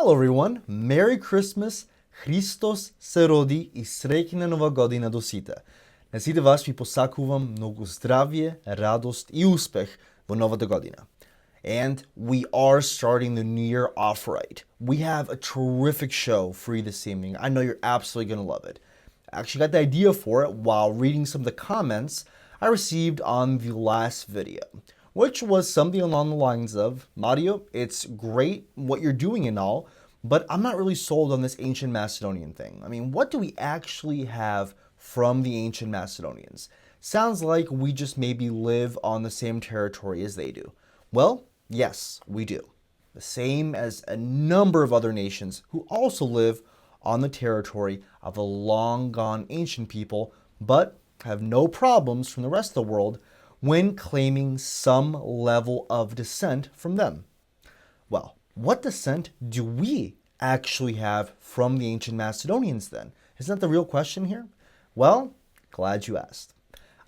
Hello everyone, Merry Christmas, Hristos se rodi i srećna Nova godina do sita. Na sita vas mi posakuvam mnogo zdravje, radost i uspeh vo Nova godina. And we are starting the new year off right. We have a terrific show for you this evening. I know you're absolutely going to love it. I actually got the idea for it while reading some of the comments I received on the last video, which was something along the lines of, Mario, it's great what you're doing and all, but I'm not really sold on this ancient Macedonian thing. I mean, what do we actually have from the ancient Macedonians? Sounds like we just maybe live on the same territory as they do. Well, yes, we do. The same as a number of other nations who also live on the territory of a long gone ancient people, but have no problems from the rest of the world when claiming some level of descent from them. Well, what descent do we actually have from the ancient Macedonians then? Isn't that the real question here? Well, glad you asked.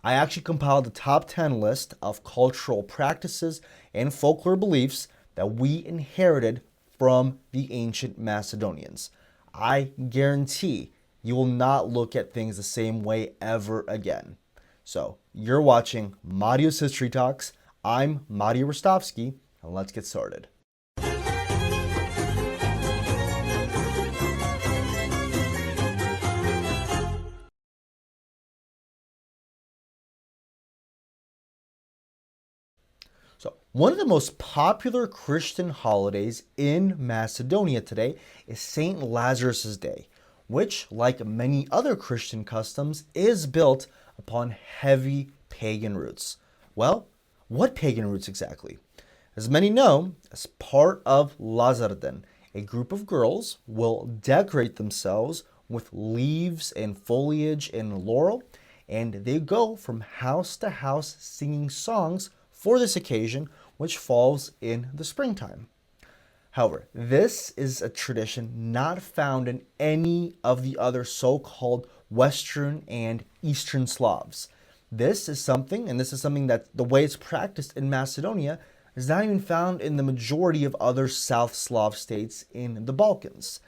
I actually compiled the top 10 list of cultural practices and folklore beliefs that we inherited from the ancient Macedonians. I guarantee you will not look at things the same way ever again. So, you're watching Mario's History Talks. I'm Mario Rostovsky, and let's get started. So, one of the most popular Christian holidays in Macedonia today is St. Lazarus' Day, which, like many other Christian customs, is built upon heavy pagan roots. Well, what pagan roots exactly? As many know, as part of Lazarus, a group of girls will decorate themselves with leaves and foliage and laurel, and they go from house to house singing songs for this occasion, which falls in the springtime. However, this is a tradition not found in any of the other so-called Western and Eastern Slavs. This is something that the way it's practiced in Macedonia is not even found in the majority of other South Slav states in the Balkans.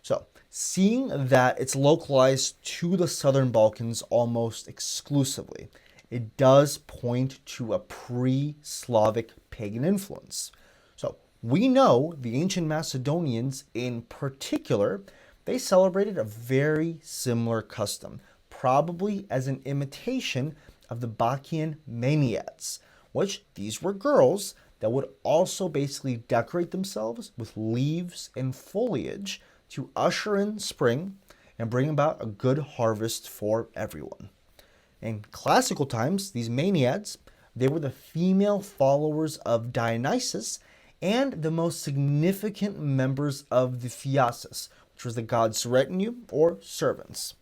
So, seeing that it's localized to the Southern Balkans almost exclusively, it does point to a pre-Slavic pagan influence. So, we know the ancient Macedonians in particular, they celebrated a very similar custom, probably as an imitation of the Bacchian Maenads, which these were girls that would also basically decorate themselves with leaves and foliage to usher in spring and bring about a good harvest for everyone. In classical times, these Maenads, they were the female followers of Dionysus and the most significant members of the Thiasus, which was the god's retinue or servants.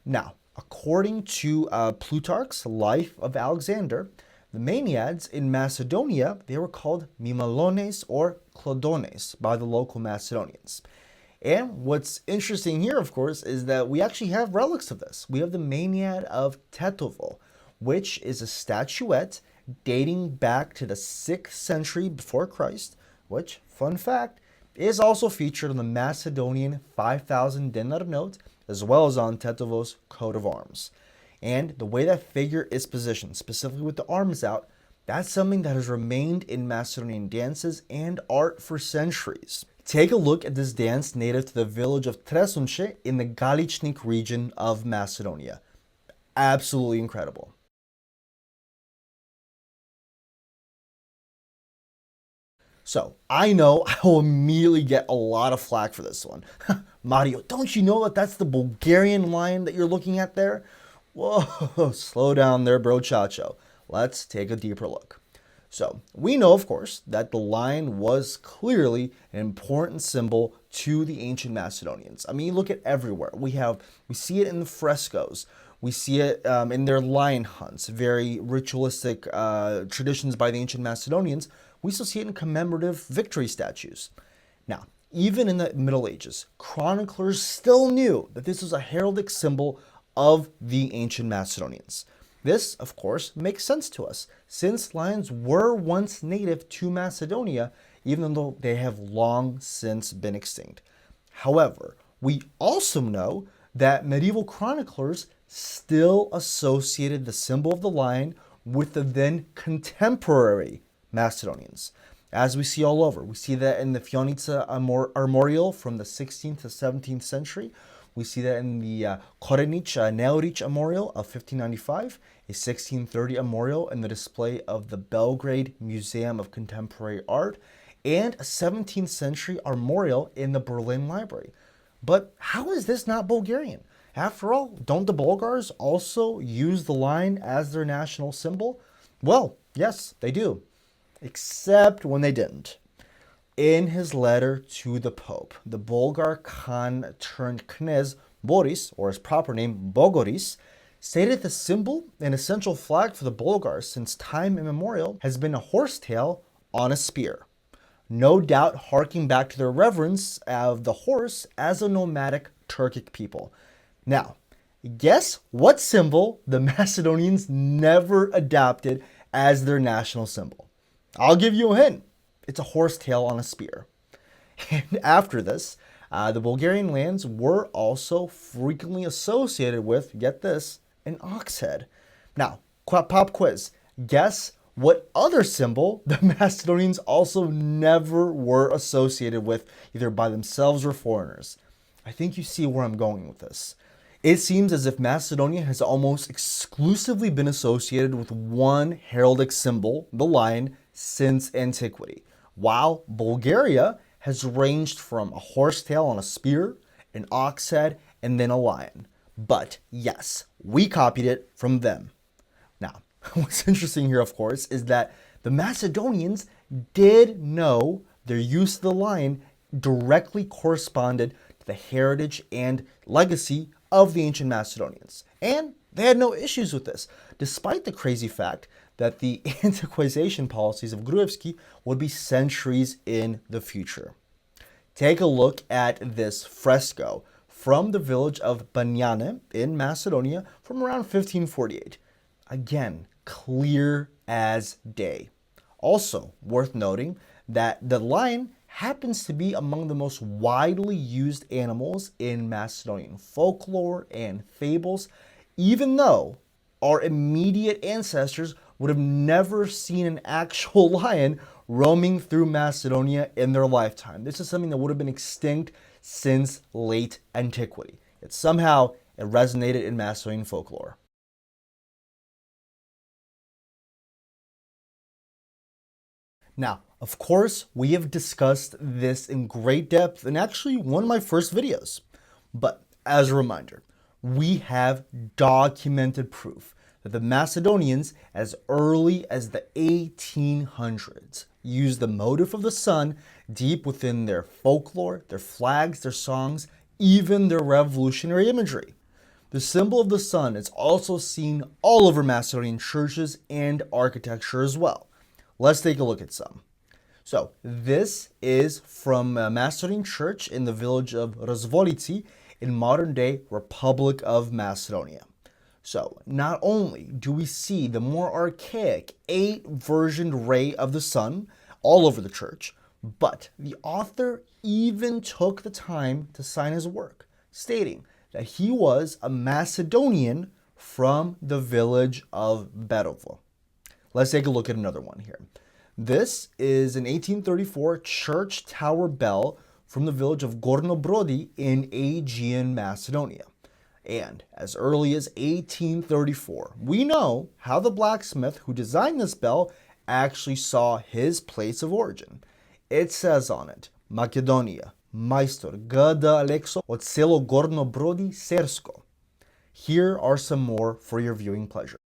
Now, according to Plutarch's Life of Alexander, the Maenads in Macedonia, they were called Mimalones or Clodones by the local Macedonians. And what's interesting here, of course, is that we actually have relics of this. We have the Maenaid of Tetovo, which is a statuette dating back to the 6th century before Christ, which, fun fact, is also featured on the Macedonian 5,000 dinar note, as well as on Tetovo's coat of arms. And the way that figure is positioned, specifically with the arms out, that's something that has remained in Macedonian dances and art for centuries. Take a look at this dance native to the village of Tresunce in the Galichnik region of Macedonia. Absolutely incredible. So, I know I will immediately get a lot of flack for this one. Mario, don't you know that that's the Bulgarian lion that you're looking at there? Whoa, slow down there, bro chacho. Let's take a deeper look. So, we know, of course, that the lion was clearly an important symbol to the ancient Macedonians. I mean, you look at everywhere. We see it in the frescoes. We see it in their lion hunts, very ritualistic traditions by the ancient Macedonians. We still see it in commemorative victory statues. Now, even in the Middle Ages, chroniclers still knew that this was a heraldic symbol of the ancient Macedonians. This, of course, makes sense to us. Since lions were once native to Macedonia, even though they have long since been extinct. However, we also know that medieval chroniclers still associated the symbol of the lion with the then contemporary Macedonians. As we see all over, we see that in the Fionica armorial from the 16th to 17th century. We see that in the Korenic Neoric armorial of 1595, a 1630 armorial in the display of the Belgrade Museum of Contemporary Art, and a 17th century armorial in the Berlin Library. But how is this not Bulgarian? After all, don't the Bulgars also use the lion as their national symbol? Well, yes, they do. Except when they didn't. In his letter to the Pope, the Bulgar Khan turned Knez Boris, or his proper name Bogoris, stated the symbol and essential flag for the Bulgars since time immemorial has been a horsetail on a spear. No doubt harking back to their reverence of the horse as a nomadic Turkic people. Now, guess what symbol the Macedonians never adopted as their national symbol? I'll give you a hint. It's a horsetail on a spear. And after this, the Bulgarian lands were also frequently associated with, get this, an ox head. Now, pop quiz. Guess what other symbol the Macedonians also never were associated with, either by themselves or foreigners? I think you see where I'm going with this. It seems as if Macedonia has almost exclusively been associated with one heraldic symbol, the lion, since antiquity, while Bulgaria has ranged from a horsetail on a spear, an ox head, and then a lion. But yes, we copied it from them. Now, what's interesting here, of course, is that the Macedonians did know their use of the lion directly corresponded to the heritage and legacy of the ancient Macedonians. And they had no issues with this, despite the crazy fact that the antiquization policies of Gruevski would be centuries in the future. Take a look at this fresco from the village of Baniane in Macedonia from around 1548. Again, clear as day. Also worth noting that the lion happens to be among the most widely used animals in Macedonian folklore and fables, even though our immediate ancestors would have never seen an actual lion roaming through Macedonia in their lifetime. This is something that would have been extinct since late antiquity. Yet somehow it resonated in Macedonian folklore. Now, of course, we have discussed this in great depth in actually one of my first videos. But as a reminder, we have documented proof that the Macedonians, as early as the 1800s, used the motif of the sun deep within their folklore, their flags, their songs, even their revolutionary imagery. The symbol of the sun is also seen all over Macedonian churches and architecture as well. Let's take a look at some. So this is from a Macedonian church in the village of Razvolici in modern-day Republic of Macedonia. So not only do we see the more archaic 8-versioned ray of the sun all over the church, but the author even took the time to sign his work, stating that he was a Macedonian from the village of Berovo. Let's take a look at another one here. This is an 1834 church tower bell from the village of Gorno Brodi in Aegean Macedonia. And as early as 1834, we know how the blacksmith who designed this bell actually saw his place of origin. It says on it, Macedonia, Majstor Gada Alexo od selo Gorno Brodi Sersko. Here are some more for your viewing pleasure.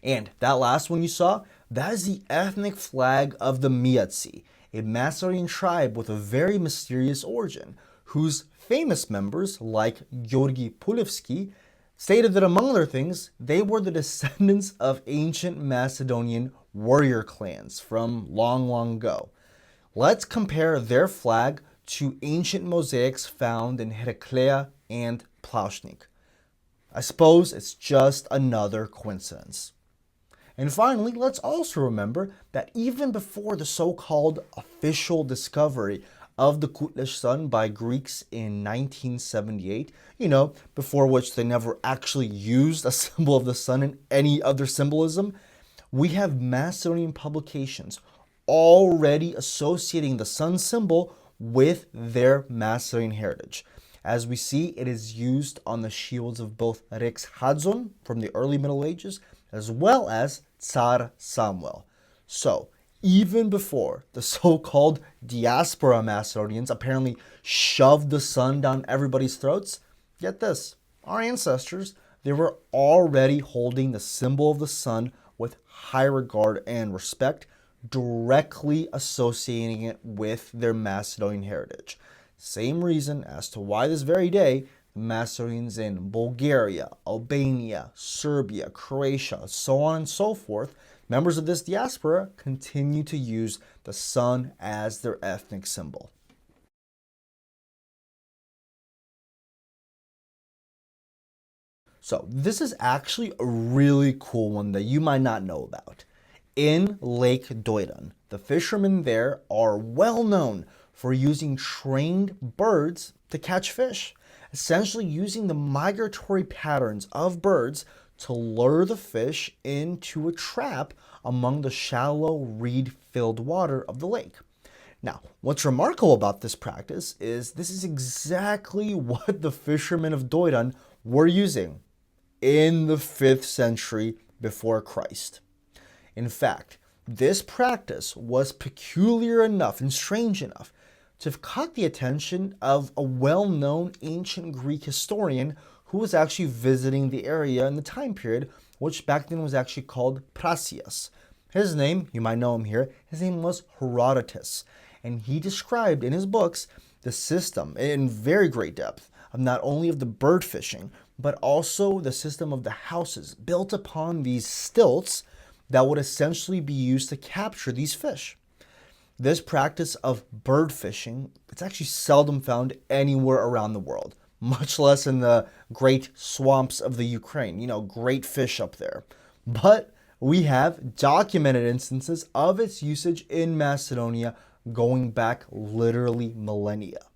And that last one you saw, that is the ethnic flag of the Miatsi, a Macedonian tribe with a very mysterious origin, whose famous members, like Georgi Pulevski, stated that among other things, they were the descendants of ancient Macedonian warrior clans from long, long ago. Let's compare their flag to ancient mosaics found in Heraclea and plauschnik. I suppose it's just another coincidence. And finally, let's also remember that even before the so-called official discovery of the Kutleş sun by Greeks in 1978, before which they never actually used a symbol of the sun in any other symbolism, we have Macedonian publications already associating the sun symbol with their Macedonian heritage. As we see, it is used on the shields of both Rex Hadzon from the early Middle Ages, as well as Tsar Samuel. So, even before the so-called Diaspora Macedonians apparently shoved the sun down everybody's throats, get this, our ancestors, they were already holding the symbol of the sun with high regard and respect, directly associating it with their Macedonian heritage. Same reason as to why this very day, the Macedonians in Bulgaria, Albania, Serbia, Croatia, so on and so forth, members of this diaspora continue to use the sun as their ethnic symbol. So this is actually a really cool one that you might not know about. In Lake Doiran, the fishermen there are well known for using trained birds to catch fish, essentially using the migratory patterns of birds to lure the fish into a trap among the shallow reed-filled water of the lake. Now, what's remarkable about this practice is this is exactly what the fishermen of Doiran were using in the 5th century before Christ. In fact, this practice was peculiar enough and strange enough to have caught the attention of a well-known ancient Greek historian who was actually visiting the area in the time period, which back then was actually called Pratice. His name, you might know him here, his name was Herodotus, and he described in his books the system in very great depth of not only of the bird fishing, but also the system of the houses built upon these stilts that would essentially be used to capture these fish. This practice of bird fishing, it's actually seldom found anywhere around the world, much less in the great swamps of the Ukraine, great fish up there. But we have documented instances of its usage in Macedonia going back literally millennia.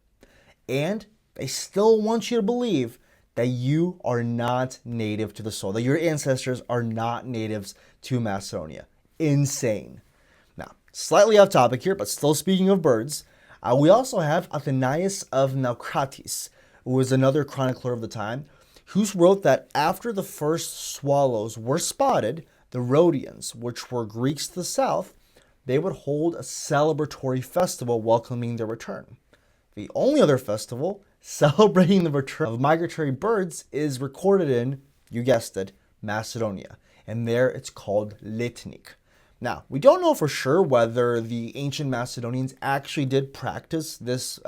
And they still want you to believe that you are not native to the soil, that your ancestors are not natives to Macedonia. Insane. Now, slightly off topic here, but still speaking of birds, we also have Athenaeus of Naucratis, who was another chronicler of the time, who wrote that after the first swallows were spotted, the Rhodians, which were Greeks to the south, they would hold a celebratory festival welcoming their return. The only other festival celebrating the return of migratory birds is recorded in, you guessed it, Macedonia. And there it's called Letnik. Now, we don't know for sure whether the ancient Macedonians actually did practice this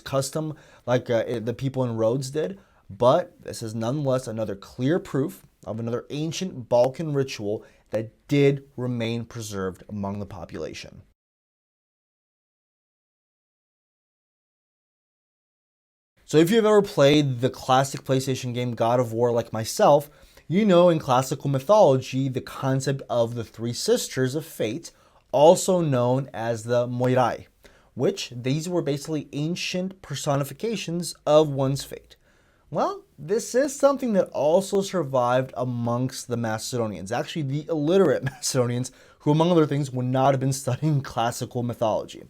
custom like the people in Rhodes did, but this is nonetheless another clear proof of another ancient Balkan ritual that did remain preserved among the population. So if you've ever played the classic PlayStation game God of War like myself, you know in classical mythology the concept of the three sisters of fate, also known as the Moirai, which these were basically ancient personifications of one's fate. Well, this is something that also survived amongst the Macedonians, actually the illiterate Macedonians, who among other things would not have been studying classical mythology.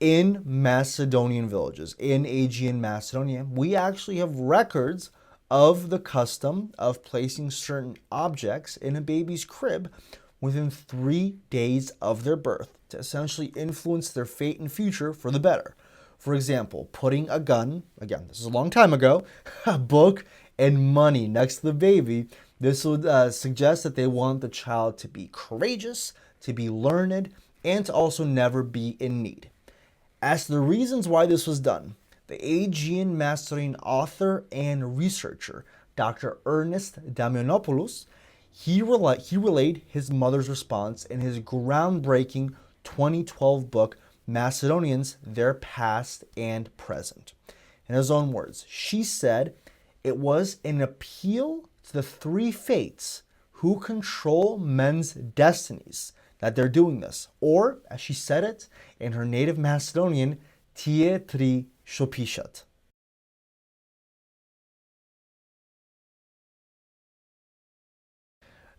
In Macedonian villages, in Aegean Macedonia, we actually have records of the custom of placing certain objects in a baby's crib within 3 days of their birth to essentially influence their fate and future for the better. For example, putting a gun, again, this is a long time ago, a book, and money next to the baby. This would suggest that they want the child to be courageous, to be learned, and to also never be in need. As to the reasons why this was done, the Aegean Macedonian author and researcher, Dr. Ernest Damianopoulos, he relayed his mother's response in his groundbreaking 2012 book, Macedonians, Their Past and Present. In his own words, she said, It was an appeal to the three fates who control men's destinies that they're doing this. Or, as she said it in her native Macedonian, tie tri shopishat.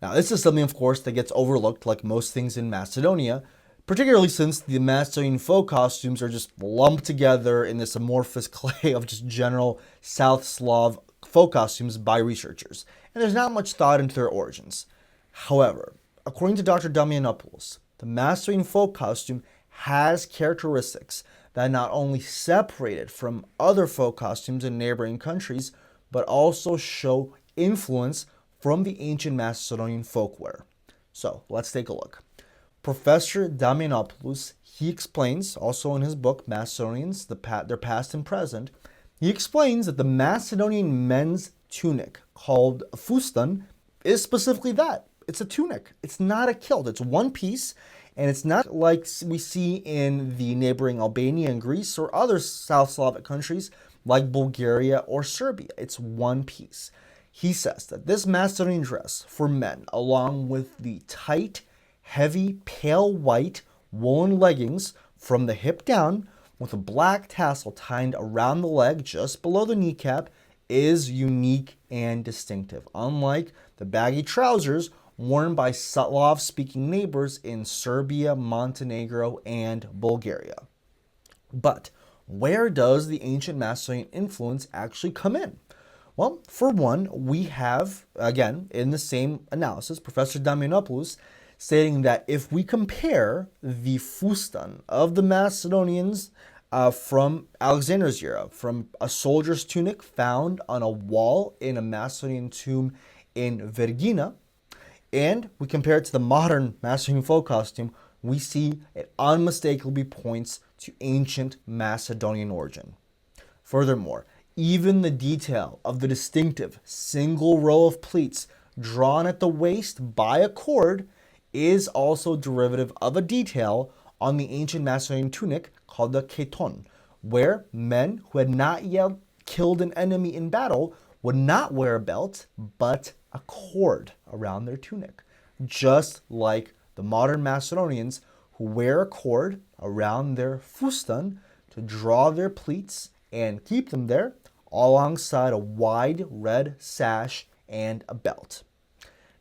Now, this is something, of course, that gets overlooked like most things in Macedonia, particularly since the Macedonian folk costumes are just lumped together in this amorphous clay of just general South Slav folk costumes by researchers, and there's not much thought into their origins. However, according to Dr. Damianopoulos, the Macedonian folk costume has characteristics that not only separate it from other folk costumes in neighboring countries, but also show influence from the ancient Macedonian folkwear. So let's take a look. Professor Damianopoulos, he explains, also in his book, Macedonians, their past and present, he explains that the Macedonian men's tunic, called fustan, is specifically that. It's a tunic. It's not a kilt. It's one piece, and it's not like we see in the neighboring Albania and Greece or other South Slavic countries like Bulgaria or Serbia. It's one piece. He says that this Macedonian dress for men, along with the tight, heavy, pale white woolen leggings from the hip down with a black tassel tied around the leg just below the kneecap, is unique and distinctive, unlike the baggy trousers worn by Slav-speaking neighbors in Serbia, Montenegro, and Bulgaria. But where does the ancient Macedonian influence actually come in? Well, for one, we have, again, in the same analysis, Professor Damianopoulos stating that if we compare the fustan of the Macedonians from Alexander's era, from a soldier's tunic found on a wall in a Macedonian tomb in Vergina, and we compare it to the modern Macedonian folk costume, we see it unmistakably points to ancient Macedonian origin. Furthermore, even the detail of the distinctive single row of pleats drawn at the waist by a cord is also derivative of a detail on the ancient Macedonian tunic called the keton, where men who had not yet killed an enemy in battle would not wear a belt, but a cord around their tunic, just like the modern Macedonians who wear a cord around their fustan to draw their pleats and keep them there, alongside a wide red sash and a belt.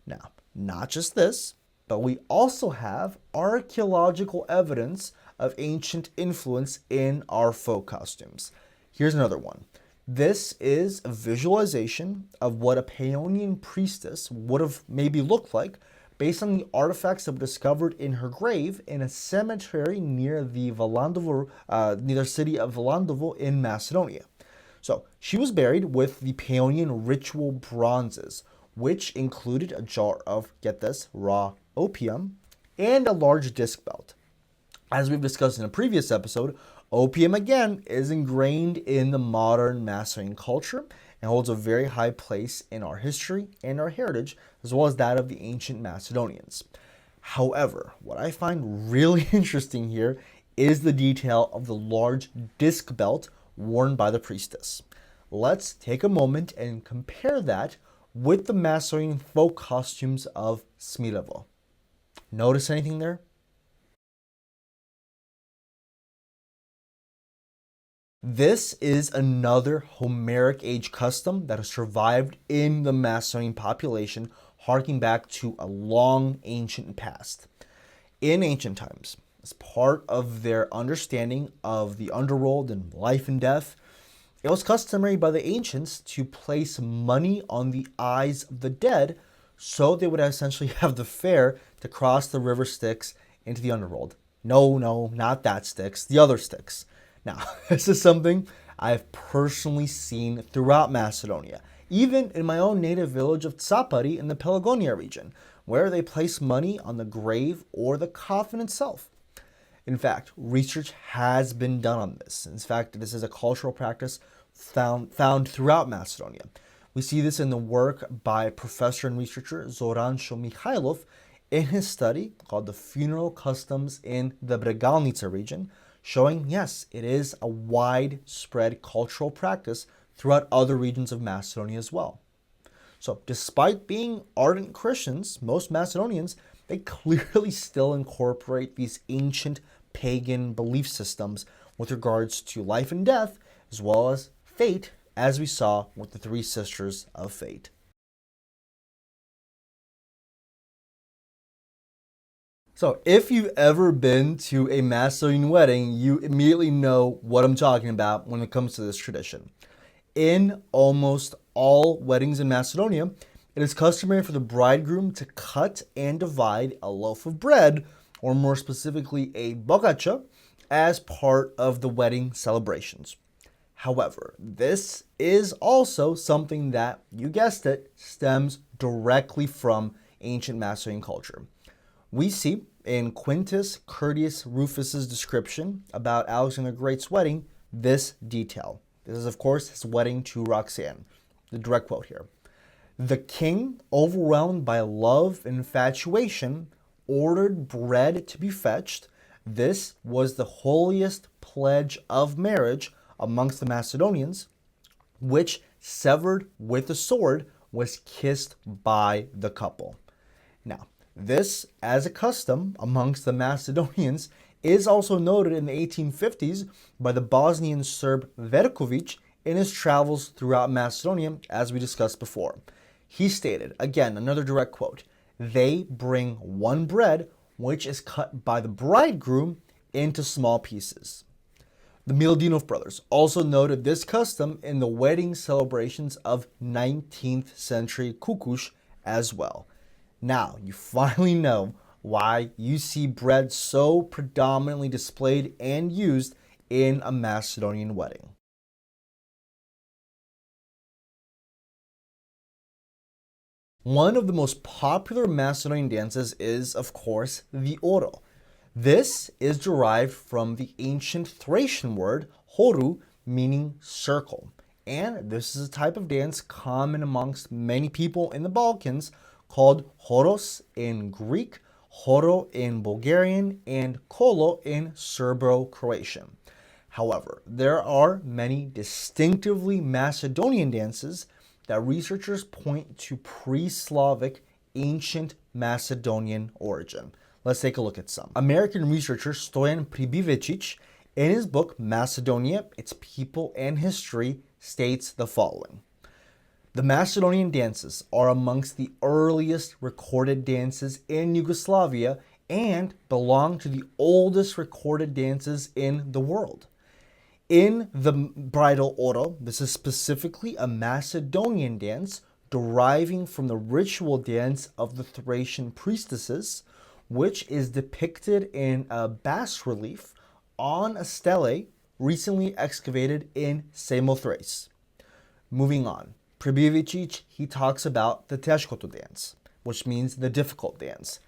Now, not just this, but we also have archaeological evidence of ancient influence in our folk costumes. Here's another one. This is a visualization of what a Paeonian priestess would have maybe looked like based on the artifacts that were discovered in her grave in a cemetery near the near the city of Valandovo in Macedonia. So she was buried with the Paeonian ritual bronzes, which included a jar of, get this, raw opium and a large disc belt. As we've discussed in a previous episode, opium again is ingrained in the modern Macedonian culture and holds a very high place in our history and our heritage, as well as that of the ancient Macedonians. However, what I find really interesting here is the detail of the large disc belt worn by the priestess. Let's take a moment and compare that with the Macedonian folk costumes of Smilevo. Notice anything there? This is another Homeric age custom that has survived in the Macedonian population, harking back to a long ancient past. In ancient times, as part of their understanding of the underworld and life and death, it was customary by the ancients to place money on the eyes of the dead so they would essentially have the fare to cross the river Styx into the underworld. No, not that Styx, the other Styx. Now, this is something I've personally seen throughout Macedonia, even in my own native village of Tsapari in the Pelagonia region, where they place money on the grave or the coffin itself. In fact, research has been done on this. In fact, this is a cultural practice found throughout Macedonia. We see this in the work by professor and researcher Zorancho Mikhailov in his study called The Funeral Customs in the Bregalnica region, showing, yes, it is a widespread cultural practice throughout other regions of Macedonia as well. So despite being ardent Christians, most Macedonians, they clearly still incorporate these ancient pagan belief systems with regards to life and death, as well as fate, as we saw with the three sisters of fate. So if you've ever been to a Macedonian wedding, you immediately know what I'm talking about when it comes to this tradition. In almost all weddings in Macedonia, it is customary for the bridegroom to cut and divide a loaf of bread, or more specifically a bogacha, as part of the wedding celebrations. However, this is also something that, you guessed it, stems directly from ancient Macedonian culture. We see in Quintus Curtius Rufus's description about Alexander the Great's wedding this detail. This is, of course, his wedding to Roxanne. The direct quote here. The king, overwhelmed by love and infatuation, ordered bread to be fetched. This was the holiest pledge of marriage amongst the Macedonians, which, severed with a sword, was kissed by the couple. Now, this, as a custom amongst the Macedonians, is also noted in the 1850s by the Bosnian Serb Verković in his travels throughout Macedonia, as we discussed before. He stated, again, another direct quote, "They bring one bread, which is cut by the bridegroom into small pieces." The Miladinov brothers also noted this custom in the wedding celebrations of 19th century Kukush as well. Now, you finally know why you see bread so predominantly displayed and used in a Macedonian wedding. One of the most popular Macedonian dances is, of course, the oro. This is derived from the ancient Thracian word horu, meaning circle. And this is a type of dance common amongst many people in the Balkans, called horos in Greek, horo in Bulgarian, and kolo in Serbo-Croatian. However, there are many distinctively Macedonian dances that researchers point to pre-Slavic ancient Macedonian origin. Let's take a look at some. American researcher Stoyan Pribivecic, in his book Macedonia, Its People and History, states the following. The Macedonian dances are amongst the earliest recorded dances in Yugoslavia and belong to the oldest recorded dances in the world. In the bridal oro, this is specifically a Macedonian dance deriving from the ritual dance of the Thracian priestesses, which is depicted in a bas-relief on a stele recently excavated in Samothrace. Moving on, Pribivicic, he talks about the Teshkoto dance, which means the difficult dance.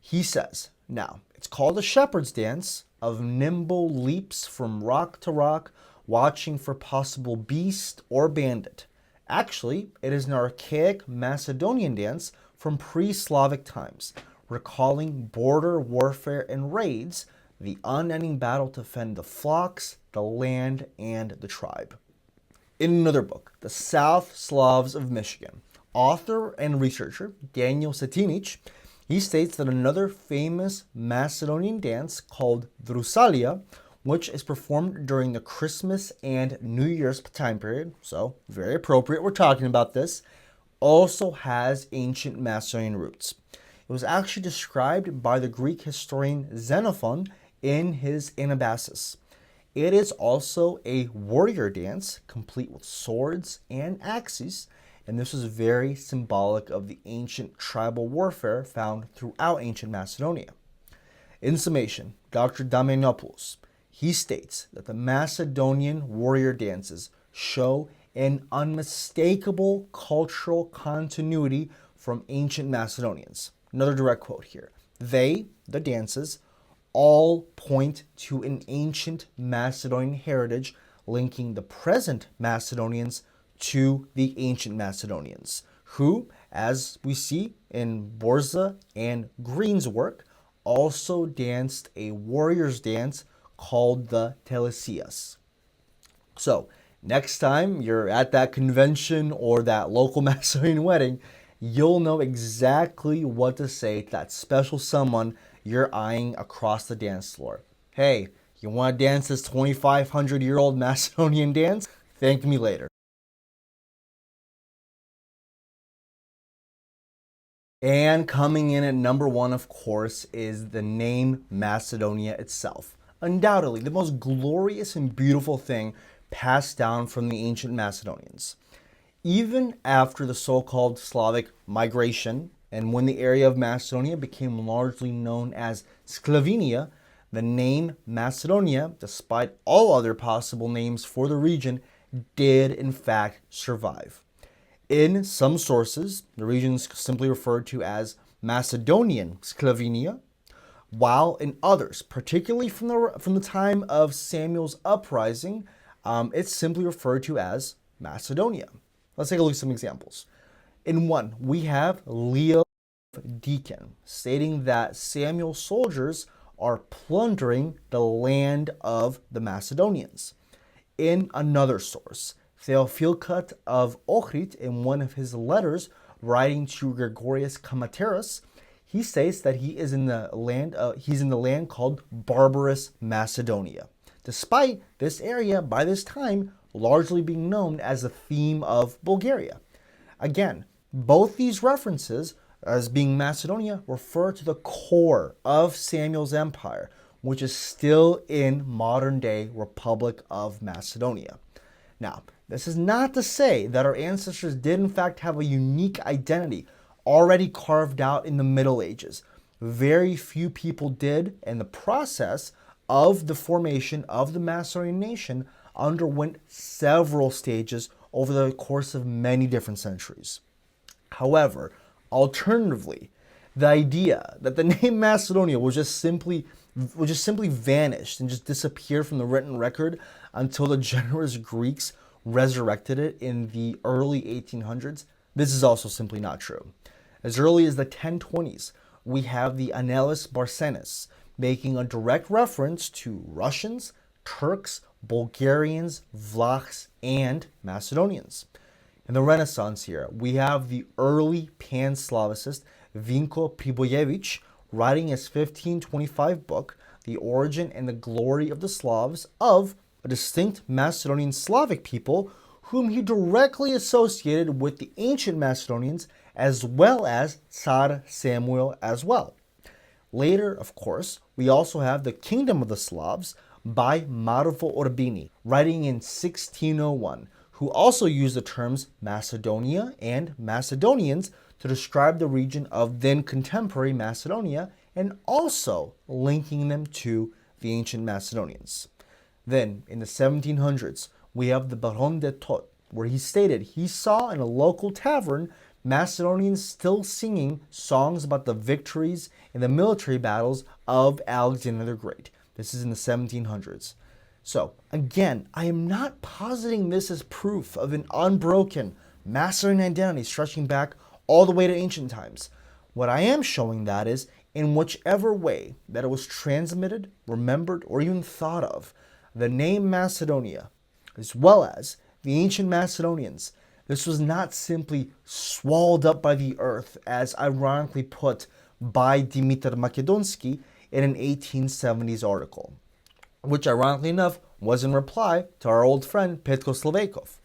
He says, now, it's called a shepherd's dance of nimble leaps from rock to rock, watching for possible beast or bandit. Actually, it is an archaic Macedonian dance from pre-Slavic times, recalling border warfare and raids, the unending battle to defend the flocks, the land, and the tribe. In another book, The South Slavs of Michigan, author and researcher Daniel Setinic, he states that another famous Macedonian dance called Drusalia, which is performed during the Christmas and New Year's time period, so very appropriate we're talking about this, also has ancient Macedonian roots. It was actually described by the Greek historian Xenophon in his Anabasis. It is also a warrior dance, complete with swords and axes, and this was very symbolic of the ancient tribal warfare found throughout ancient Macedonia. In summation, Dr. Damianopoulos, he states that the Macedonian warrior dances show an unmistakable cultural continuity from ancient Macedonians. Another direct quote here. They, the dances, all point to an ancient Macedonian heritage linking the present Macedonians to the ancient Macedonians, who, as we see in Borza and Green's work, also danced a warrior's dance called the Telesias. So, Next time you're at that convention or that local Macedonian wedding, you'll know exactly what to say to that special someone you're eyeing across the dance floor. Hey, you want to dance this 2,500-year-old Macedonian dance? Thank me later. And coming in at number one, of course, is the name Macedonia itself. Undoubtedly, the most glorious and beautiful thing passed down from the ancient Macedonians. Even after the so-called Slavic migration, and when the area of Macedonia became largely known as Sclavenia, the name Macedonia, despite all other possible names for the region, did in fact survive. In some sources, the region is simply referred to as Macedonian Sclavenia, while in others, particularly from the time of Samuel's uprising, it's simply referred to as Macedonia. Let's take a look at some examples. In one, we have Leo Deacon stating that Samuel's soldiers are plundering the land of the Macedonians. In another source, Theophilus of Ohrid, in one of his letters writing to Gregorius Kamateras, he states that he's in the land called Barbarous Macedonia, despite this area by this time largely being known as the theme of Bulgaria. Again, both these references as being Macedonia refer to the core of Samuel's empire, which is still in modern-day Republic of Macedonia. Now, this is not to say that our ancestors did in fact have a unique identity already carved out in the Middle Ages. Very few people did, and the process of the formation of the Macedonian nation underwent several stages over the course of many different centuries. However, alternatively, the idea that the name Macedonia was just simply vanished and just disappeared from the written record until the generous Greeks resurrected it in the early 1800s, this is also simply not true. As early as the 1020s, we have the Annales Barcenas making a direct reference to Russians, Turks, Bulgarians, Vlachs, and Macedonians. In the Renaissance here, we have the early Pan-Slavicist Vinko Priboyevich writing his 1525 book, The Origin and the Glory of the Slavs, of a distinct Macedonian Slavic people whom he directly associated with the ancient Macedonians as well as Tsar Samuel as well. Later, of course, we also have The Kingdom of the Slavs by Marvo Orbini, writing in 1601, who also used the terms Macedonia and Macedonians to describe the region of then contemporary Macedonia and also linking them to the ancient Macedonians. Then, in the 1700s, we have the Baron de Tot, where he stated he saw in a local tavern Macedonians still singing songs about the victories in the military battles of Alexander the Great. This is in the 1700s. So, again, I am not positing this as proof of an unbroken Macedonian identity stretching back all the way to ancient times. What I am showing that is, in whichever way that it was transmitted, remembered, or even thought of, the name Macedonia, as well as the ancient Macedonians, this was not simply swallowed up by the earth, as ironically put by Dimitar Makedonsky in an 1870s article, which ironically enough was in reply to our old friend Petko Slovakov.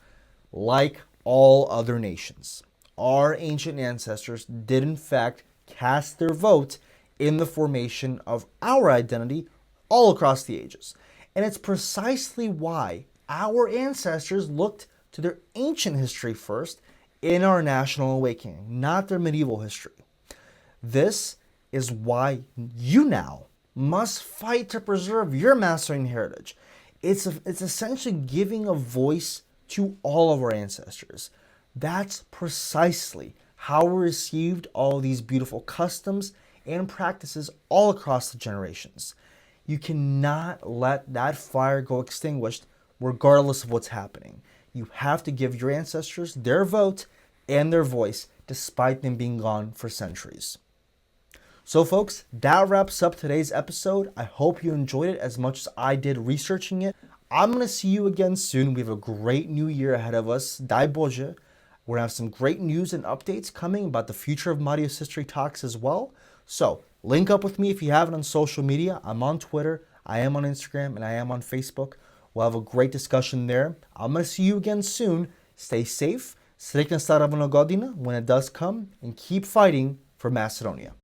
Like all other nations, our ancient ancestors did in fact cast their vote in the formation of our identity all across the ages. And it's precisely why our ancestors looked to their ancient history first in our national awakening, not their medieval history. This is why you now must fight to preserve your Macedonian heritage. It's essentially giving a voice to all of our ancestors. That's precisely how we received all these beautiful customs and practices all across the generations. You cannot let that fire go extinguished regardless of what's happening. You have to give your ancestors their vote and their voice despite them being gone for centuries. So folks, that wraps up today's episode. I hope you enjoyed it as much as I did researching it. I'm going to see you again soon. We have a great new year ahead of us. Dai Bože. We're going to have some great news and updates coming about the future of Marius History Talks as well. So link up with me if you haven't on social media. I'm on Twitter, I am on Instagram, and I am on Facebook. We'll have a great discussion there. I'm going to see you again soon. Stay safe. Srećna Starovna godina when it does come, and keep fighting for Macedonia.